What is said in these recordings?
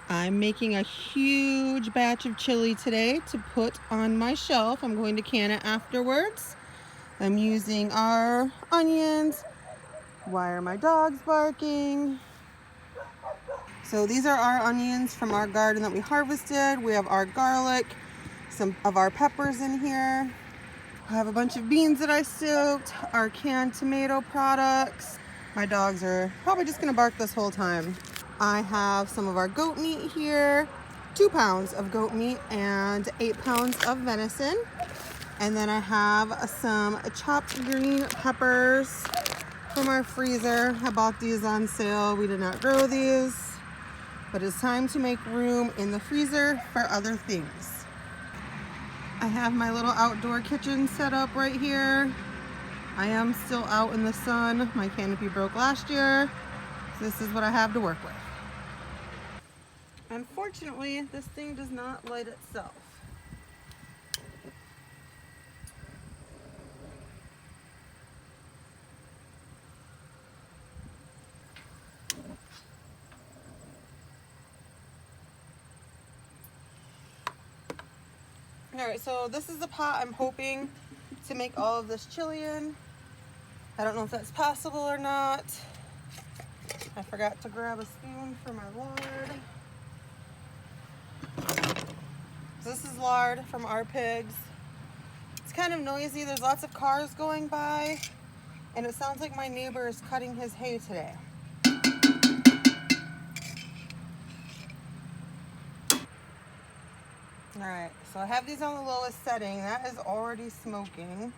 I'm making a huge batch of chili today to put on my shelf. I'm going to can it afterwards. I'm using our onions. Why are my dogs barking? So these are our onions from our garden that we harvested. We have our garlic, some of our peppers in here. I have a bunch of beans that I soaked, our canned tomato products. My dogs are probably just gonna bark this whole time. I have some of our goat meat here, 2 pounds of goat meat and 8 pounds of venison. And then I have some chopped green peppers from our freezer. I bought these on sale. We did not grow these, but it's time to make room in the freezer for other things. I have my little outdoor kitchen set up right here. I am still out in the sun. My canopy broke last year, so this is what I have to work with. Unfortunately, this thing does not light itself. Alright, so this is the pot I'm hoping to make all of this chili in. I don't know if that's possible or not. I forgot to grab a spoon for my lard. So this is lard from our pigs. It's kind of noisy. There's lots of cars going by, and it sounds like my neighbor is cutting his hay today. Alright, so I have these on the lowest setting. That is already smoking.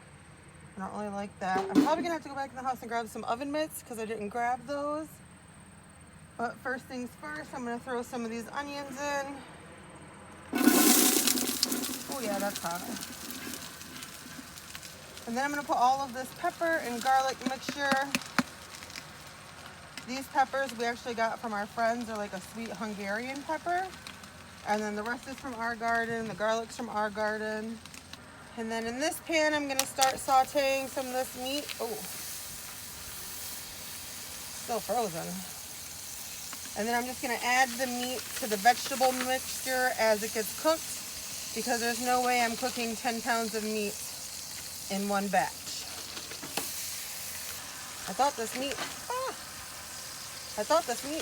I don't really like that. I'm probably gonna have to go back in the house and grab some oven mitts because I didn't grab those. But first things first, I'm gonna throw some of these onions in. Oh yeah, that's hot. And then I'm gonna put all of this pepper and garlic mixture. These peppers we actually got from our friends. They're like a sweet Hungarian pepper. And then the rest is from our garden. The garlic's from our garden. And then in this pan, I'm gonna start sauteing some of this meat. Oh, still frozen. And then I'm just gonna add the meat to the vegetable mixture as it gets cooked, because there's no way I'm cooking 10 pounds of meat in one batch. I thought this meat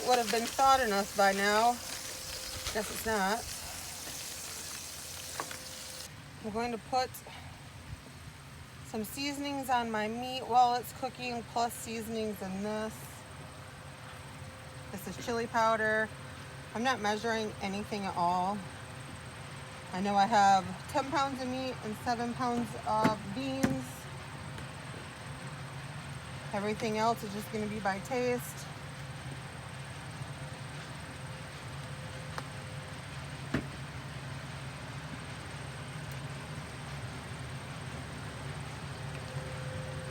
would have been thawed enough by now. Guess it's not. I'm going to put some seasonings on my meat while it's cooking, plus seasonings in this. This is chili powder. I'm not measuring anything at all. I know I have 10 pounds of meat and 7 pounds of beans. Everything else is just going to be by taste.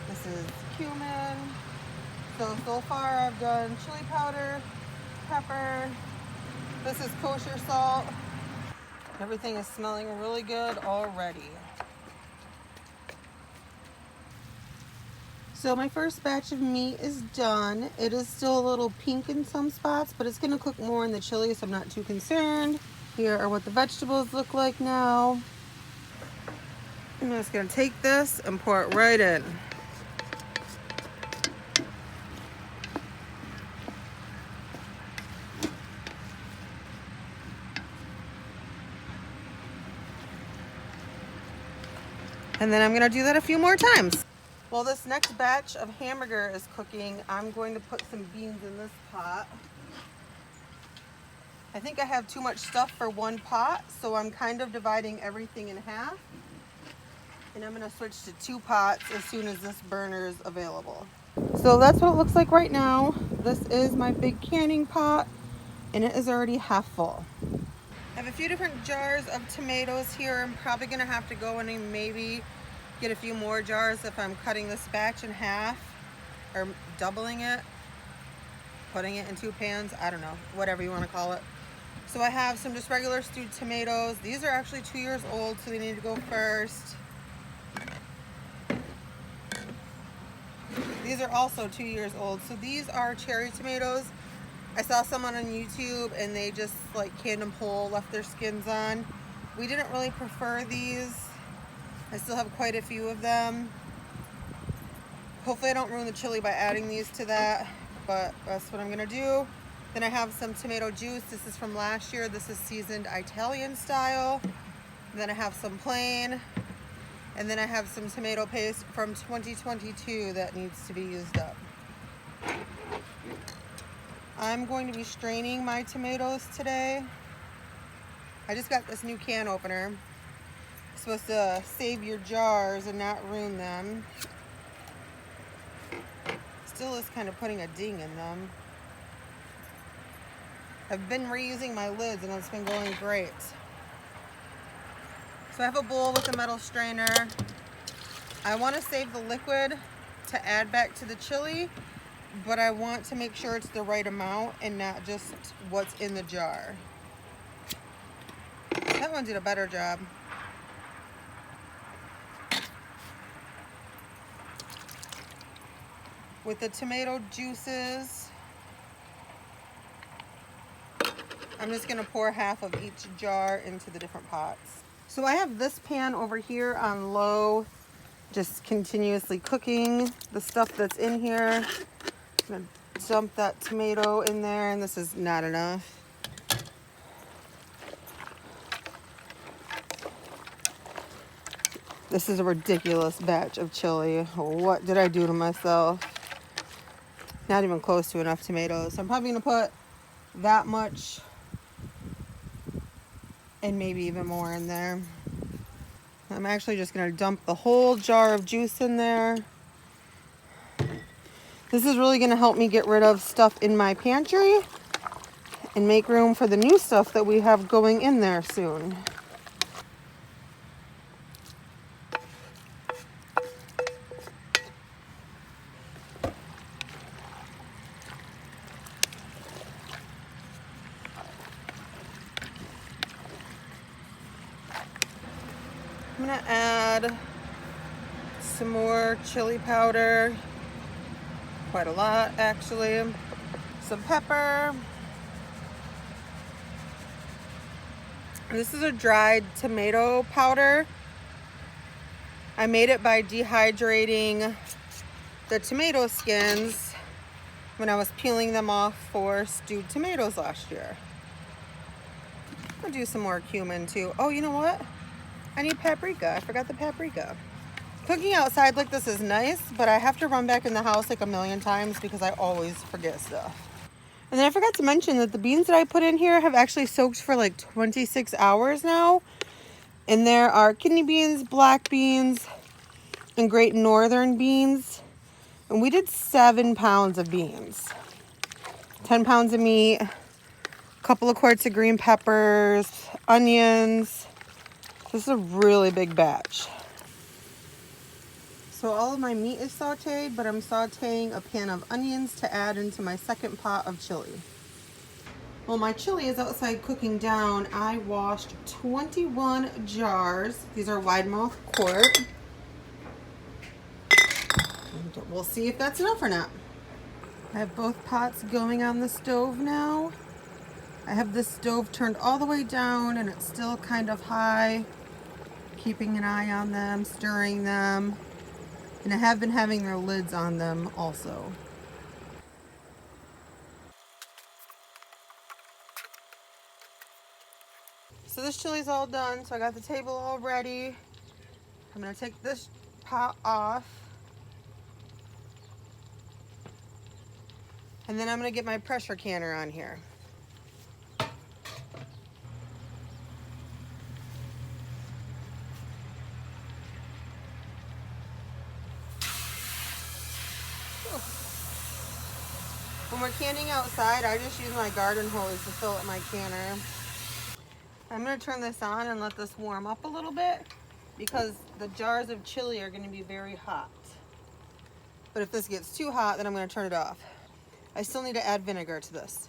This is cumin. So far I've done chili powder, pepper. This is kosher salt. Everything is smelling really good already. So my first batch of meat is done. It is still a little pink in some spots, but it's gonna cook more in the chili, so I'm not too concerned. Here are what the vegetables look like now. I'm just gonna take this and pour it right in. And then I'm gonna do that a few more times. While this next batch of hamburger is cooking, I'm going to put some beans in this pot. I think I have too much stuff for one pot, so I'm kind of dividing everything in half. And I'm gonna switch to 2 pots as soon as this burner is available. So that's what it looks like right now. This is my big canning pot, and it is already half full. I have a few different jars of tomatoes here. I'm probably gonna have to go in and maybe get a few more jars if I'm cutting this batch in half or doubling it, putting it in 2 pans. I don't know, whatever you want to call it. So I have some just regular stewed tomatoes. These are actually 2 years old, so they need to go first. These are also 2 years old. So these are cherry tomatoes. I saw someone on YouTube and they just like canned them whole, left their skins on. We didn't really prefer these. I still have quite a few of them. Hopefully I don't ruin the chili by adding these to that, but that's what I'm gonna do. Then I have some tomato juice. This is from last year. This is seasoned Italian style. Then I have some plain. And then I have some tomato paste from 2022 that needs to be used up. I'm going to be straining my tomatoes today. I just got this new can opener. It's supposed to save your jars and not ruin them. Still is kind of putting a ding in them. I've been reusing my lids and it's been going great. So I have a bowl with a metal strainer. I want to save the liquid to add back to the chili, but I want to make sure it's the right amount and not just what's in the jar. That one did a better job. With the tomato juices, I'm just gonna pour half of each jar into the different pots. So I have this pan over here on low, just continuously cooking the stuff that's in here. I'm gonna dump that tomato in there, and this is not enough. This is a ridiculous batch of chili. What did I do to myself? Not even close to enough tomatoes. So I'm probably gonna put that much and maybe even more in there. I'm actually just gonna dump the whole jar of juice in there. This is really gonna help me get rid of stuff in my pantry and make room for the new stuff that we have going in there soon. I'm gonna add some more chili powder, quite a lot actually, some pepper. This is a dried tomato powder. I made it by dehydrating the tomato skins when I was peeling them off for stewed tomatoes last year. I'll do some more cumin too. Oh, you know what? I need paprika. I forgot the paprika. Cooking outside like this is nice, but I have to run back in the house like a million times because I always forget stuff. And then I forgot to mention that the beans that I put in here have actually soaked for like 26 hours now. And there are kidney beans, black beans, and great northern beans. And we did 7 pounds of beans. 10 pounds of meat, a couple of quarts of green peppers, onions. This is a really big batch. So all of my meat is sauteed, but I'm sauteing a pan of onions to add into my second pot of chili. While my chili is outside cooking down, I washed 21 jars. These are wide mouth quart. And we'll see if that's enough or not. I have both pots going on the stove now. I have this stove turned all the way down and it's still kind of high. Keeping an eye on them, stirring them. And I have been having their lids on them also. So this chili's all done, so I got the table all ready. I'm gonna take this pot off. And then I'm gonna get my pressure canner on here. When we're canning outside, I just use my garden hose to fill up my canner. I'm gonna turn this on and let this warm up a little bit because the jars of chili are gonna be very hot. But if this gets too hot, then I'm gonna turn it off. I still need to add vinegar to this.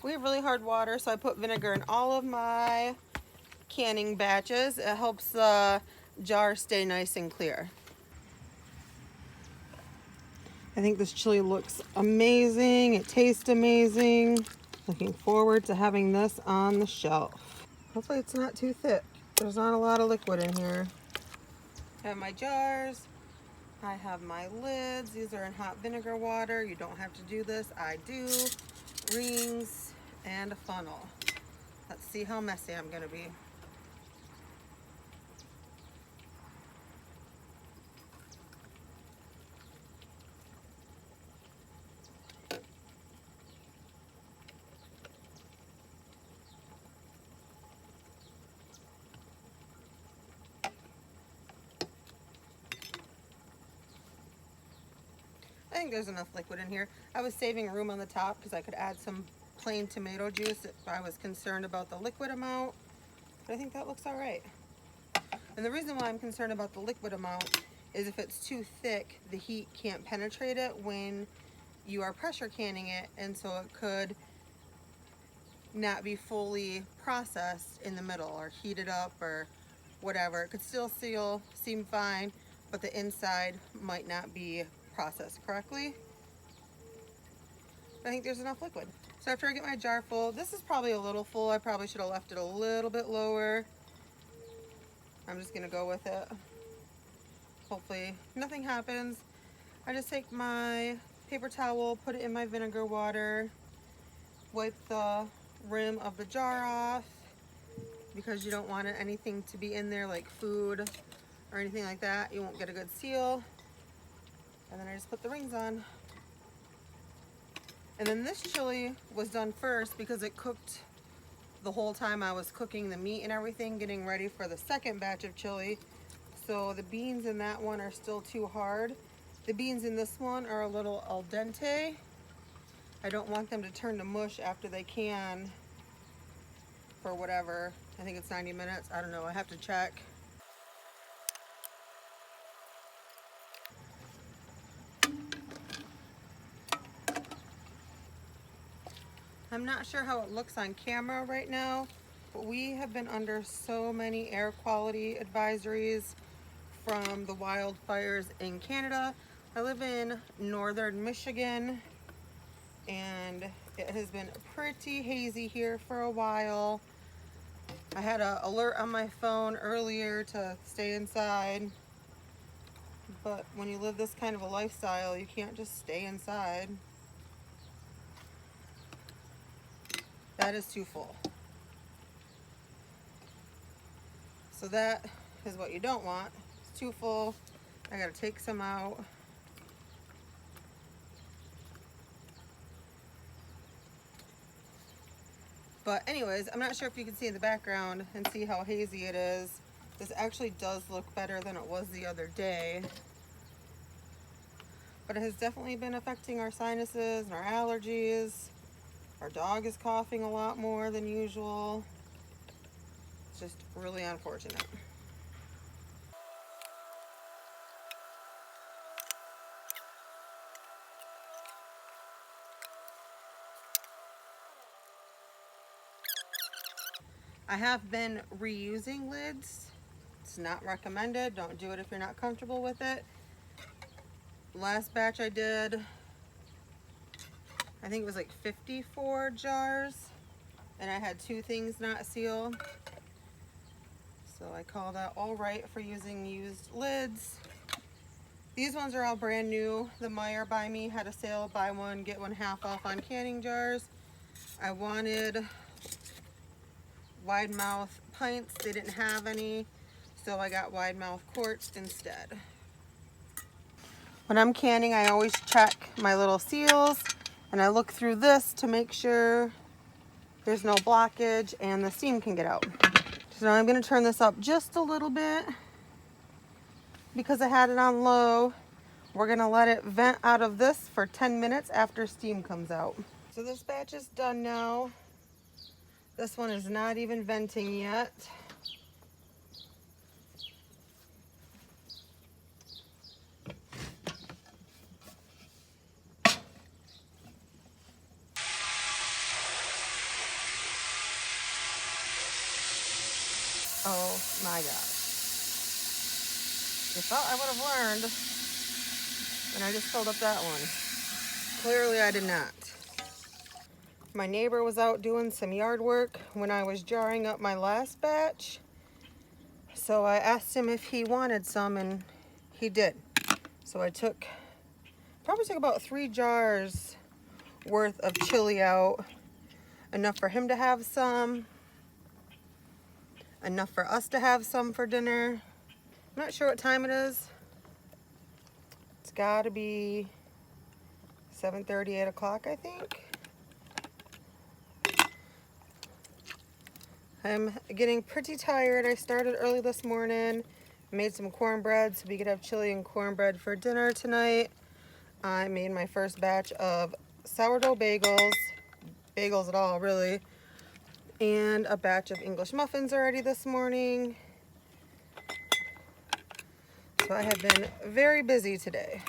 We have really hard water, so I put vinegar in all of my canning batches. It helps the jar stay nice and clear. I think this chili looks amazing. It tastes amazing. Looking forward to having this on the shelf. Hopefully it's not too thick. There's not a lot of liquid in here. I have my jars. I have my lids. These are in hot vinegar water. You don't have to do this. I do. Rings and a funnel. Let's see how messy I'm gonna be. I think there's enough liquid in here. I was saving room on the top because I could add some plain tomato juice if I was concerned about the liquid amount. But I think that looks all right. And the reason why I'm concerned about the liquid amount is if it's too thick, the heat can't penetrate it when you are pressure canning it, and so it could not be fully processed in the middle or heated up or whatever. It could still seem fine, but the inside might not be processed correctly. I think there's enough liquid. So after I get my jar full, this is probably a little full. I probably should have left it a little bit lower. I'm just gonna go with it. Hopefully nothing happens. I just take my paper towel, put it in my vinegar water, wipe the rim of the jar off because you don't want anything to be in there like food or anything like that. You won't get a good seal. And then I just put the rings on. And then this chili was done first because it cooked the whole time I was cooking the meat and everything, getting ready for the second batch of chili. So the beans in that one are still too hard. The beans in this one are a little al dente. I don't want them to turn to mush after they can for whatever. I think it's 90 minutes. I don't know. I have to check. I'm not sure how it looks on camera right now, but we have been under so many air quality advisories from the wildfires in Canada. I live in northern Michigan, and it has been pretty hazy here for a while. I had an alert on my phone earlier to stay inside, but when you live this kind of a lifestyle, you can't just stay inside. That is too full. So that is what you don't want. It's too full. I gotta take some out. But anyways, I'm not sure if you can see in the background and see how hazy it is. This actually does look better than it was the other day. But it has definitely been affecting our sinuses and our allergies. Our dog is coughing a lot more than usual. It's just really unfortunate. I have been reusing lids. It's not recommended. Don't do it if you're not comfortable with it. Last batch I did, I think it was like 54 jars, and I had 2 things not sealed. So I call that all right for using used lids. These ones are all brand new. The Meyer by me had a sale, buy one, get one half off on canning jars. I wanted wide mouth pints. They didn't have any, so I got wide mouth quarts instead. When I'm canning, I always check my little seals, and I look through this to make sure there's no blockage and the steam can get out. So now I'm going to turn this up just a little bit because I had it on low. We're going to let it vent out of this for 10 minutes after steam comes out. So this batch is done now. This one is not even venting yet. Oh my gosh. I thought I would have learned And I just filled up that one. Clearly I did not. My neighbor was out doing some yard work when I was jarring up my last batch. So I asked him if he wanted some, and he did. So I probably took about 3 jars worth of chili out. Enough for him to have some. Enough for us to have some for dinner. I'm not sure what time it is. It's gotta be 7:30, 8 o'clock, I think. I'm getting pretty tired. I started early this morning. Made some cornbread so we could have chili and cornbread for dinner tonight. I made my first batch of sourdough bagels at all really, and a batch of English muffins already this morning. So I have been very busy today.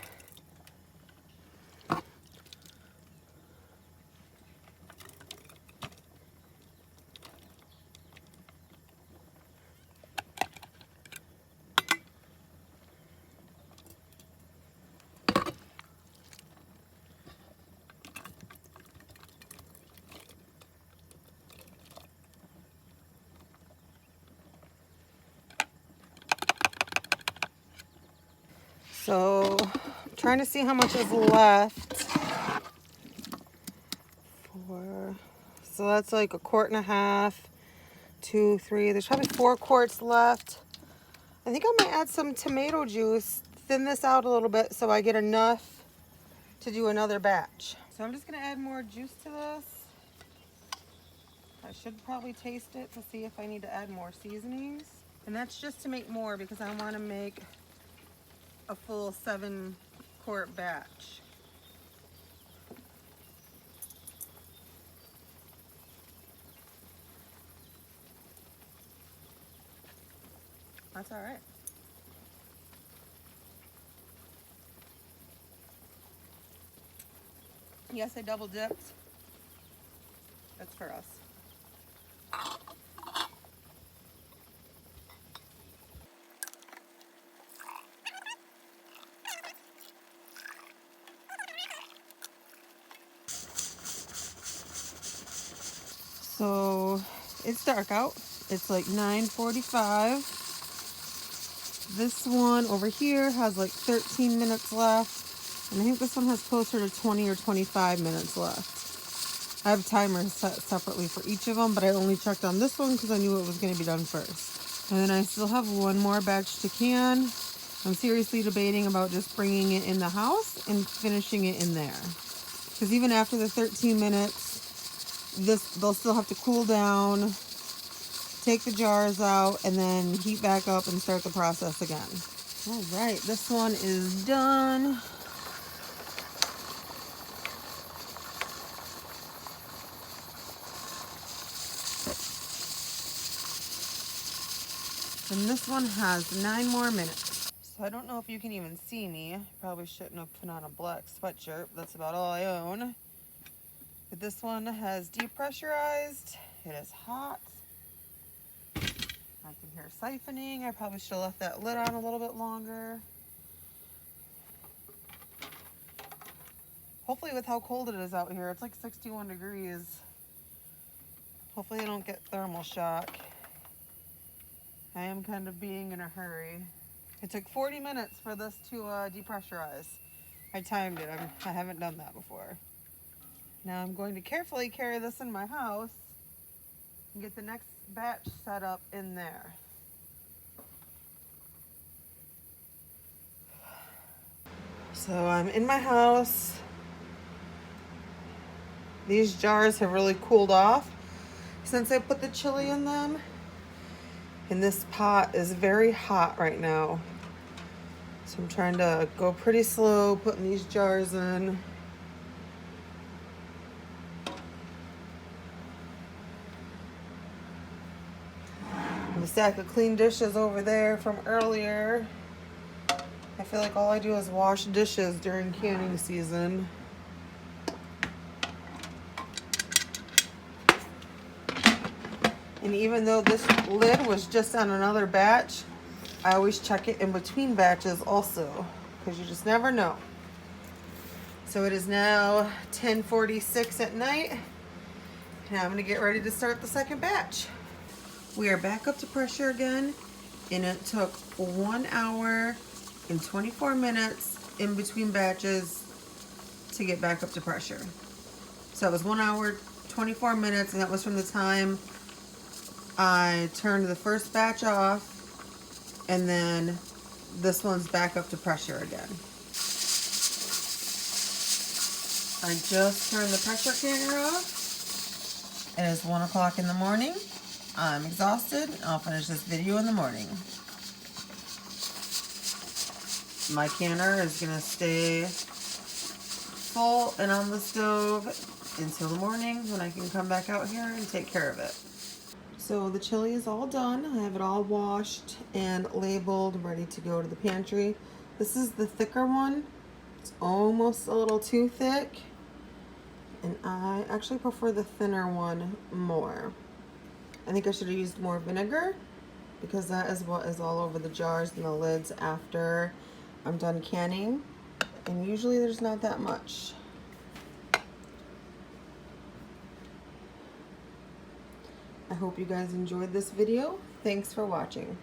So I'm trying to see how much is left. So that's like 1.5 quarts, 2, 3. There's probably 4 quarts left. I think I might add some tomato juice, thin this out a little bit so I get enough to do another batch. So I'm just gonna add more juice to this. I should probably taste it to see if I need to add more seasonings. And that's just to make more because I want to make a full 7-quart batch. That's all right. Yes, I double dipped. That's for us. So it's dark out. It's like 9:45. This one over here has like 13 minutes left. And I think this one has closer to 20 or 25 minutes left. I have timers set separately for each of them, but I only checked on this one because I knew it was going to be done first. And then I still have one more batch to can. I'm seriously debating about just bringing it in the house and finishing it in there. Because even after the 13 minutes, they'll still have to cool down, take the jars out, and then heat back up and start the process again. All right, this one is done. And this one has 9 more minutes. So I don't know if you can even see me. Probably shouldn't have put on a black sweatshirt. That's about all I own. But this one has depressurized. It is hot. I can hear siphoning. I probably should have left that lid on a little bit longer. Hopefully with how cold it is out here, it's like 61 degrees. Hopefully I don't get thermal shock. I am kind of being in a hurry. It took 40 minutes for this to depressurize. I timed it. I haven't done that before. Now I'm going to carefully carry this in my house and get the next batch set up in there. So I'm in my house. These jars have really cooled off since I put the chili in them. And this pot is very hot right now. So I'm trying to go pretty slow, putting these jars in. And a stack of clean dishes over there from earlier. I feel like all I do is wash dishes during canning season. And even though this lid was just on another batch, I always check it in between batches also, because you just never know. So it is now 10:46 at night. Now I'm gonna get ready to start the second batch. We are back up to pressure again, and it took 1 hour and 24 minutes in between batches to get back up to pressure. So it was 1 hour, 24 minutes, and that was from the time I turned the first batch off, and then this one's back up to pressure again. I just turned the pressure canner off. It is 1 o'clock in the morning. I'm exhausted. I'll finish this video in the morning. My canner is gonna stay full and on the stove until the morning when I can come back out here and take care of it. So the chili is all done. I have it all washed and labeled, ready to go to the pantry. This is the thicker one. It's almost a little too thick, and I actually prefer the thinner one more. I think I should have used more vinegar, because that is what is all over the jars and the lids after I'm done canning, and usually there's not that much. I hope you guys enjoyed this video. Thanks for watching.